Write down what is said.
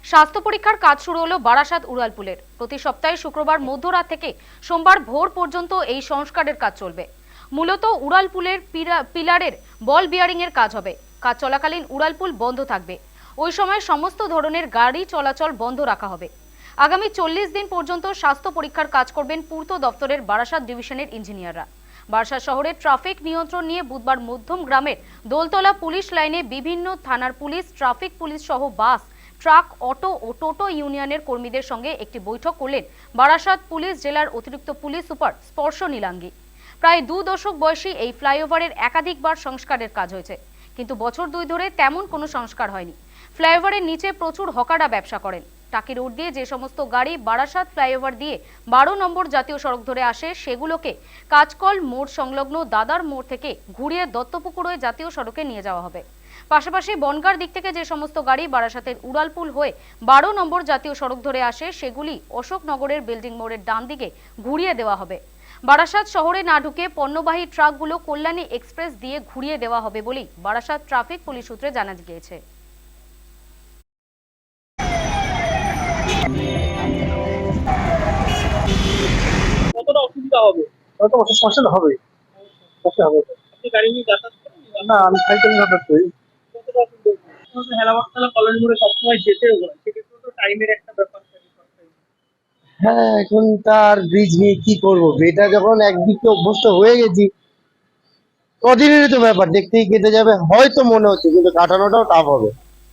স্বাস্থ্য পরীক্ষার কাজ শুরু হলো বারাসাত উড়ালপুলের। প্রতি সপ্তাহে শুক্রবার মধ্যরাত থেকে সোমবার ভোর পর্যন্ত এই সংস্কারের কাজ চলবে। মূলত উড়ালপুলের পিলারের বল বিয়ারিং এর কাজ হবে। কাজ চলাকালীন উড়ালপুল বন্ধ থাকবে। ওই সময় সমস্ত ধরনের গাড়ি চলাচল বন্ধ রাখা হবে। আগামী 40 দিন পর্যন্ত স্বাস্থ্য পরীক্ষার কাজ করবেন পূর্ত দপ্তরের বারাসাত ডিভিশনের ইঞ্জিনিয়াররা। বারাসাত শহরের ট্রাফিক নিয়ন্ত্রণ নিয়ে বুধবার মধ্যম গ্রামের দোলতলা পুলিশ লাইনে বিভিন্ন থানার পুলিশ, ট্রাফিক পুলিশ সহ বাস, ট্রাক, অটো ও টোটো ইউনিয়নের কর্মীদের সঙ্গে একটি বৈঠক করলেন বারাসাত পুলিশ জেলার অতিরিক্ত পুলিশ সুপার স্পর্শ নীলাঙ্গী। প্রায় 2 দশক বয়সী এই ফ্লাইওভারের একাধিকবার সংস্কারের কাজ হয়েছে, কিন্তু বছর 2 ধরে তেমন কোনো সংস্কার হয়নি। ফ্লাইওভারের নিচে প্রচুর হকাররা ব্যবসা করেন। টাকি রোড দিয়ে যে সমস্ত গাড়ি বারাসাত ফ্লাইওভার দিয়ে 12 নম্বর জাতীয় সড়ক ধরে আসে, সেগুলোকে কাজকল মোড় সংলগ্ন দাদার মোড় থেকে ঘুরিয়ে দত্তপুকুর হয়ে জাতীয় সড়কে নিয়ে যাওয়া হবে। পাশাপাশি বনগার দিক থেকে যে সমস্ত গাড়ি বারাসাতের উড়ালপুল হয়ে 12 নম্বর জাতীয় সড়ক ধরে আসে, সেগুলি অশোকনগরের বিল্ডিং মোড়ের ডান দিকে ঘুরিয়ে দেওয়া হবে। বারাসাত শহরে না ঢুকে পণ্যবাহী ট্রাকগুলো কল্যাণী এক্সপ্রেস দিয়ে ঘুরিয়ে দেওয়া হবে বলেই বারাসাত ট্রাফিক পুলিশ সূত্রে জানা গিয়েছে। কতটা অসুবিধা হবে? হয়তো সমস্যা হবে। সমস্যা হবে। আপনি গাড়ি নিয়ে যাতায়াত করেন? না, আমি সাইকেল যাতায়াত করি। কতটা অসুবিধা হবে? হেলাবারতলা কলোনি মোড়ে সবসময় যেতেও হয়, সেক্ষেত্রে তো টাইমের একটা ব্যাপার থাকে সবটাই। হ্যাঁ, এখন তার ব্রিজ নিয়ে কি করবো? এটা যখন একদিকে অভ্যস্ত হয়ে গেছি, কদিনেরই তো ব্যাপার, দেখতেই কেটে যাবে হয়তো মনে হচ্ছে, কিন্তু কাটানোটাও টাফ হবে।